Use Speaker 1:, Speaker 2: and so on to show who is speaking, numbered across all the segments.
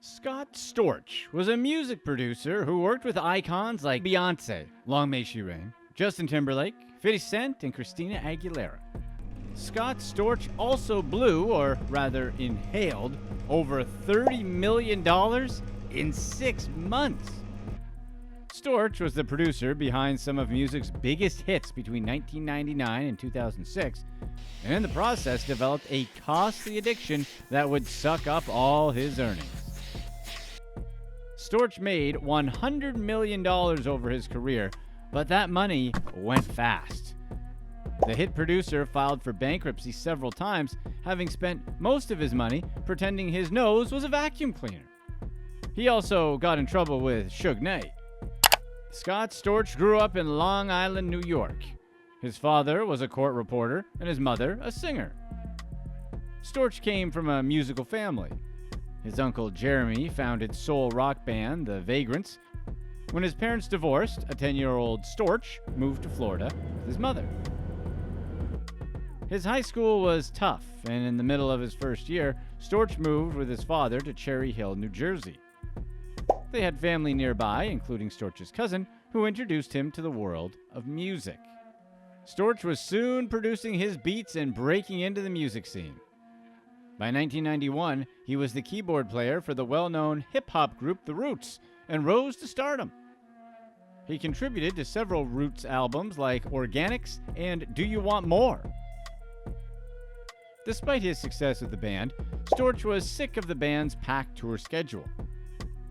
Speaker 1: Scott Storch was a music producer who worked with icons like Beyoncé, long may she reign, Justin Timberlake, 50 Cent, and Christina Aguilera. Scott Storch also blew, or rather inhaled, over $30 million in 6 months. Storch was the producer behind some of music's biggest hits between 1999 and 2006, and in the process developed a costly addiction that would suck up all his earnings. Storch made $100 million over his career, but that money went fast. The hit producer filed for bankruptcy several times, having spent most of his money pretending his nose was a vacuum cleaner. He also got in trouble with Suge Knight. Scott Storch grew up in Long Island, New York. His father was a court reporter and his mother a singer. Storch came from a musical family. His uncle Jeremy founded soul rock band The Vagrants. When his parents divorced, a 10-year-old Storch moved to Florida with his mother. His high school was tough, and in the middle of his first year, Storch moved with his father to Cherry Hill, New Jersey. They had family nearby, including Storch's cousin, who introduced him to the world of music. Storch was soon producing his beats and breaking into the music scene. By 1991, he was the keyboard player for the well-known hip-hop group The Roots and rose to stardom. He contributed to several Roots albums like Organics and Do You Want More? Despite his success with the band, Storch was sick of the band's packed tour schedule.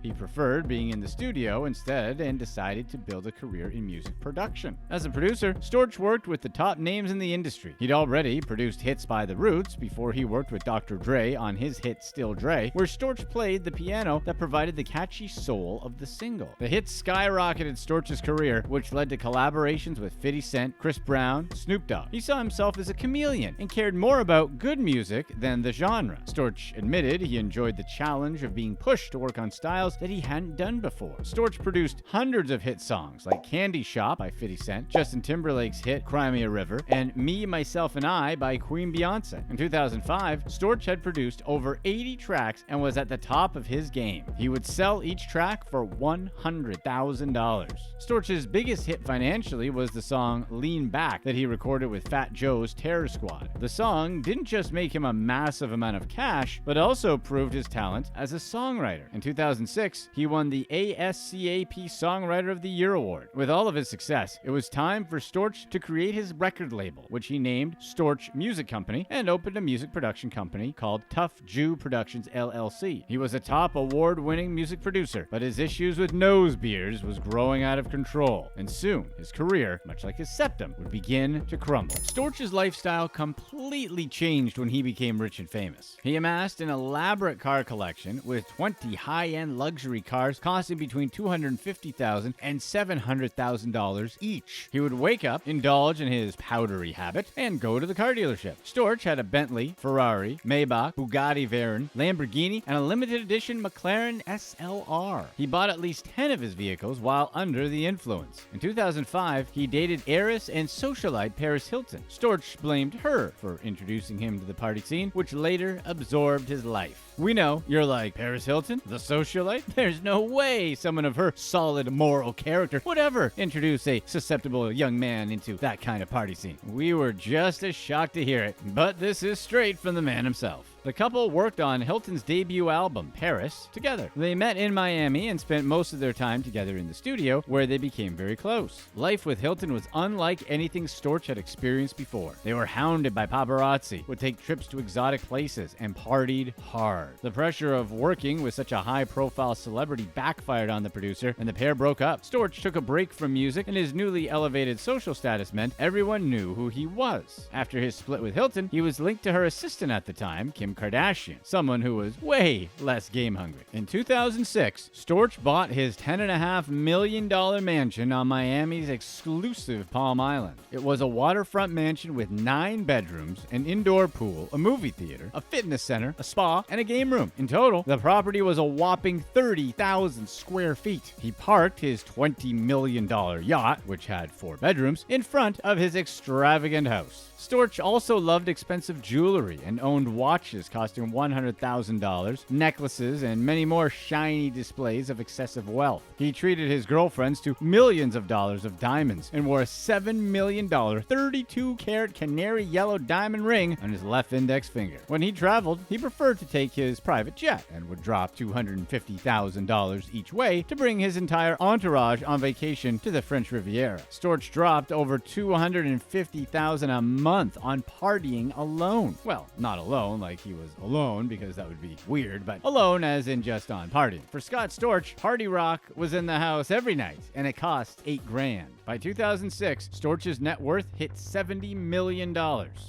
Speaker 1: He preferred being in the studio instead and decided to build a career in music production. As a producer, Storch worked with the top names in the industry. He'd already produced hits by The Roots before he worked with Dr. Dre on his hit Still Dre, where Storch played the piano that provided the catchy soul of the single. The hit skyrocketed Storch's career, which led to collaborations with 50 Cent, Chris Brown, Snoop Dogg. He saw himself as a chameleon and cared more about good music than the genre. Storch admitted he enjoyed the challenge of being pushed to work on styles that he hadn't done before. Storch produced hundreds of hit songs like Candy Shop by 50 Cent, Justin Timberlake's hit Cry Me a River, and Me, Myself, and I by Queen Beyoncé. In 2005, Storch had produced over 80 tracks and was at the top of his game. He would sell each track for $100,000. Storch's biggest hit financially was the song Lean Back that he recorded with Fat Joe's Terror Squad. The song didn't just make him a massive amount of cash, but also proved his talent as a songwriter. In 2006, he won the ASCAP Songwriter of the Year award. With all of his success, it was time for Storch to create his record label, which he named Storch Music Company, and opened a music production company called Tough Jew Productions LLC. He was a top award-winning music producer, but his issues with nose beards was growing out of control, and soon his career, much like his septum, would begin to crumble. Storch's lifestyle completely changed when he became rich and famous. He amassed an elaborate car collection with 20 high-end luxury cars costing between $250,000 and $700,000 each. He would wake up, indulge in his powdery habit, and go to the car dealership. Storch had a Bentley, Ferrari, Maybach, Bugatti Veyron, Lamborghini, and a limited edition McLaren SLR. He bought at least 10 of his vehicles while under the influence. In 2005, he dated heiress and socialite Paris Hilton. Storch blamed her for introducing him to the party scene, which later absorbed his life. We know, you're like, Paris Hilton, the socialite? There's no way someone of her solid moral character would ever introduce a susceptible young man into that kind of party scene. We were just as shocked to hear it, but this is straight from the man himself. The couple worked on Hilton's debut album, Paris, together. They met in Miami and spent most of their time together in the studio, where they became very close. Life with Hilton was unlike anything Storch had experienced before. They were hounded by paparazzi, would take trips to exotic places, and partied hard. The pressure of working with such a high-profile celebrity backfired on the producer, and the pair broke up. Storch took a break from music, and his newly elevated social status meant everyone knew who he was. After his split with Hilton, he was linked to her assistant at the time, Kim Kardashian, someone who was way less game hungry. In 2006, Storch bought his $10.5 million mansion on Miami's exclusive Palm Island. It was a waterfront mansion with 9 bedrooms, an indoor pool, a movie theater, a fitness center, a spa, and a game room. In total, the property was a whopping 30,000 square feet. He parked his $20 million yacht, which had 4 bedrooms, in front of his extravagant house. Storch also loved expensive jewelry and owned watches watches costing $100,000, necklaces, and many more shiny displays of excessive wealth. He treated his girlfriends to millions of dollars of diamonds and wore a $7 million 32-carat canary yellow diamond ring on his left index finger. When he traveled, he preferred to take his private jet and would drop $250,000 each way to bring his entire entourage on vacation to the French Riviera. Storch dropped over $250,000 a month on partying alone. Well, not alone like he was alone, because that would be weird, but alone as in just on partying. For Scott Storch, party rock was in the house every night, and it cost $8,000. By 2006, Storch's net worth hit $70 million.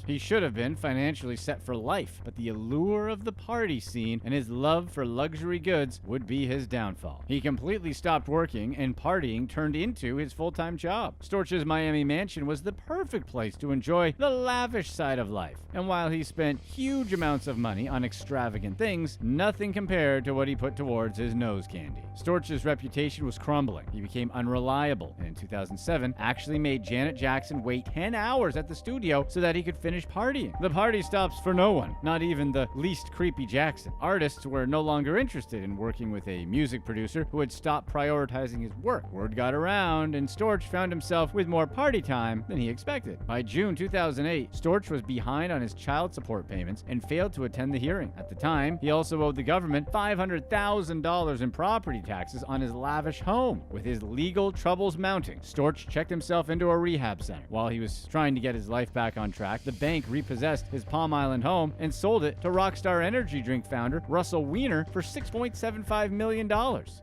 Speaker 1: He should have been financially set for life, but the allure of the party scene and his love for luxury goods would be his downfall. He completely stopped working, and partying turned into his full-time job. Storch's Miami mansion was the perfect place to enjoy the lavish side of life, and while he spent huge amounts of money on extravagant things, nothing compared to what he put towards his nose candy. Storch's reputation was crumbling. He became unreliable, and in 2007 actually made Janet Jackson wait 10 hours at the studio so that he could finish partying. The party stops for no one, not even the least creepy Jackson. Artists were no longer interested in working with a music producer who had stopped prioritizing his work. Word got around, and Storch found himself with more party time than he expected. By June 2008, Storch was behind on his child support payments and failed to attend the hearing. At the time, he also owed the government $500,000 in property taxes on his lavish home. With his legal troubles mounting, Storch checked himself into a rehab center. While he was trying to get his life back on track, the bank repossessed his Palm Island home and sold it to Rockstar energy drink founder Russell Weiner for $6.75 million,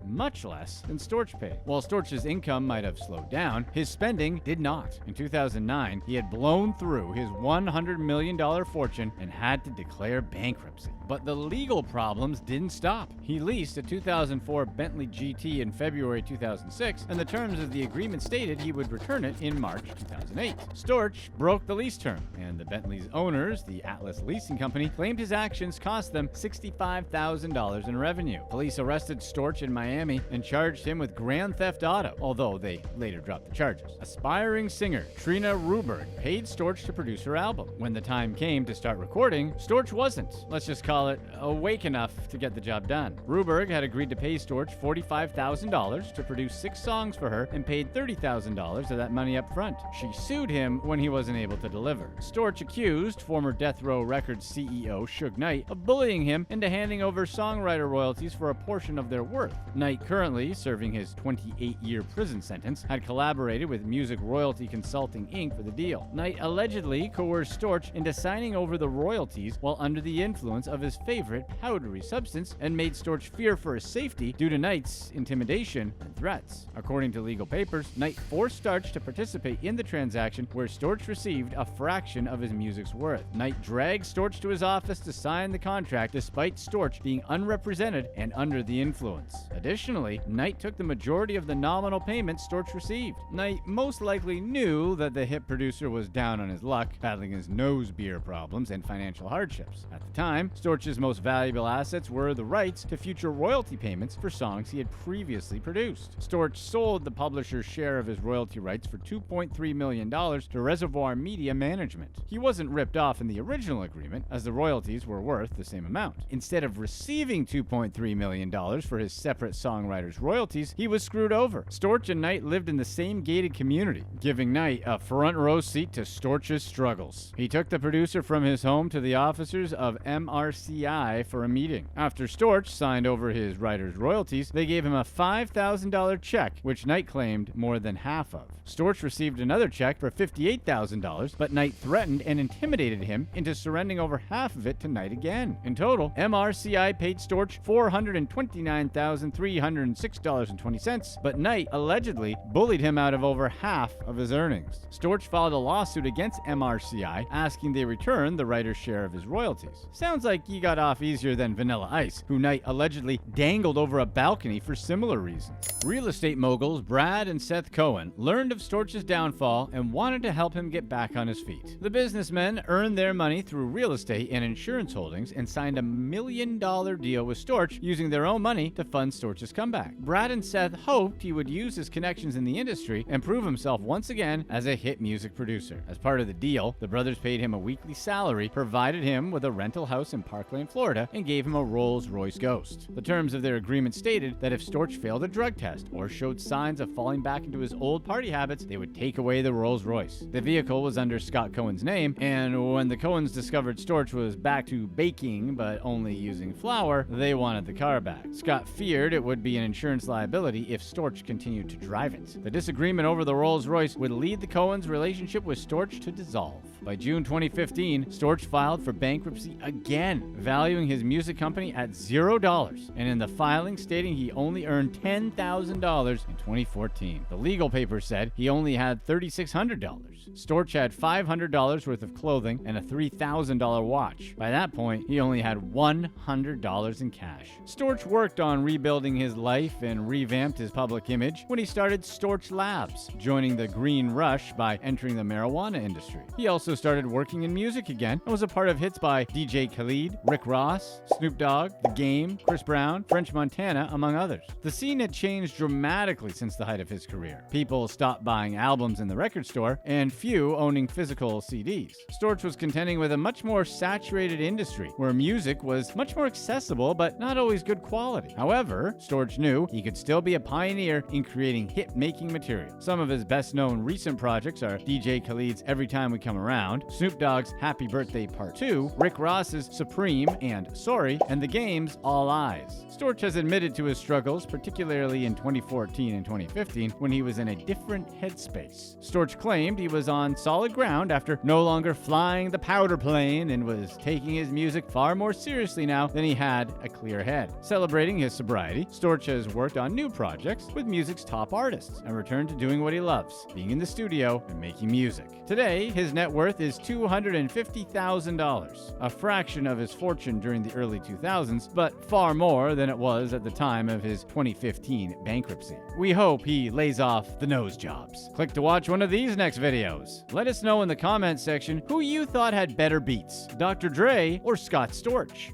Speaker 1: much less than Storch paid. While Storch's income might have slowed down, his spending did not. In 2009, he had blown through his $100 million fortune and had to declare bankruptcy. But the legal problems didn't stop. He leased a 2004 Bentley GT in February 2006, and the terms of the agreement stated he would return it in March 2008. Storch broke the lease term, and the Bentley's owners, the Atlas Leasing Company, claimed his actions cost them $65,000 in revenue. Police arrested Storch in Miami and charged him with grand theft auto, although they later dropped the charges. Aspiring singer Trina Ruberg paid Storch to produce her album. When the time came to start recording, Storch wasn't, let's just call it, awake enough to get the job done. Ruberg had agreed to pay Storch $45,000 to produce 6 songs for her and paid $30,000 of that money up front. She sued him when he wasn't able to deliver. Storch accused former Death Row Records CEO Suge Knight of bullying him into handing over songwriter royalties for a portion of their worth. Knight, currently serving his 28-year prison sentence, had collaborated with Music Royalty Consulting Inc. for the deal. Knight allegedly coerced Storch into signing over the royalties while under the influence of his favorite powdery substance, and made Storch fear for his safety due to Knight's intimidation and threats. According to legal papers, Knight forced Storch to participate in the transaction, where Storch received a fraction of his music's worth. Knight dragged Storch to his office to sign the contract despite Storch being unrepresented and under the influence. Additionally, Knight took the majority of the nominal payments Storch received. Knight most likely knew that the hit producer was down on his luck, battling his nose beer problems and financial hardships. At the time, Storch's most valuable assets were the rights to future royalty payments for songs he had previously produced. Storch sold the publisher's share of his royalty rights for $2.3 million to Reservoir Media Management. He wasn't ripped off in the original agreement, as the royalties were worth the same amount. Instead of receiving $2.3 million for his separate songwriter's royalties, he was screwed over. Storch and Knight lived in the same gated community, giving Knight a front row seat to Storch's struggles. He took the producer from his home to the officers of MRCI for a meeting. After Storch signed over his writer's royalties, they gave him a $5,000 check, which Knight claimed more than half of. Storch received another check for $58,000, but Knight threatened and intimidated him into surrendering over half of it to Knight again. In total, MRCI paid Storch $429,306.20, but Knight allegedly bullied him out of over half of his earnings. Storch filed a lawsuit against MRCI, asking they return the writer's share of his royalties. Sounds like he got off easier than Vanilla Ice, who Knight allegedly dangled over a balcony for similar reasons. Real estate moguls Brad and Seth Cohen learned of Storch's downfall and wanted to help him get back on his feet. The businessmen earned their money through real estate and insurance holdings and signed a $1 million deal with Storch, using their own money to fund Storch's comeback. Brad and Seth hoped he would use his connections in the industry and prove himself once again as a hit music producer. As part of the deal, the brothers paid him a weekly salary, provided him with a rental house in Park Park Lane, Florida, and gave him a Rolls-Royce Ghost. The terms of their agreement stated that if Storch failed a drug test or showed signs of falling back into his old party habits, they would take away the Rolls-Royce. The vehicle was under Scott Cohen's name, and when the Cohens discovered Storch was back to baking but only using flour, they wanted the car back. Scott feared it would be an insurance liability if Storch continued to drive it. The disagreement over the Rolls-Royce would lead the Cohens' relationship with Storch to dissolve. By June 2015, Storch filed for bankruptcy again, valuing his music company at $0, and in the filing stating he only earned $10,000 in 2014. The legal papers said he only had $3,600. Storch had $500 worth of clothing and a $3,000 watch. By that point, he only had $100 in cash. Storch worked on rebuilding his life and revamped his public image when he started Storch Labs, joining the Green Rush by entering the marijuana industry. He also started working in music again and was a part of hits by DJ Khaled, Rick Ross, Snoop Dogg, The Game, Chris Brown, French Montana, among others. The scene had changed dramatically since the height of his career. People stopped buying albums in the record store, and few owning physical CDs. Storch was contending with a much more saturated industry, where music was much more accessible but not always good quality. However, Storch knew he could still be a pioneer in creating hit-making material. Some of his best-known recent projects are DJ Khaled's Every Time We Come Around, Snoop Dogg's Happy Birthday Part 2, Rick Ross's Supreme and Sorry, and The Game's All Eyes. Storch has admitted to his struggles, particularly in 2014 and 2015, when he was in a different headspace. Storch claimed he was on solid ground after no longer flying the powder plane and was taking his music far more seriously now than he had a clear head. Celebrating his sobriety, Storch has worked on new projects with music's top artists and returned to doing what he loves, being in the studio and making music. Today, his net worth is $250,000, a fraction of his fortune during the early 2000s, but far more than it was at the time of his 2015 bankruptcy. We hope he lays off the nose jobs. Click to watch one of these next videos. Let us know in the comments section who you thought had better beats, Dr. Dre or Scott Storch.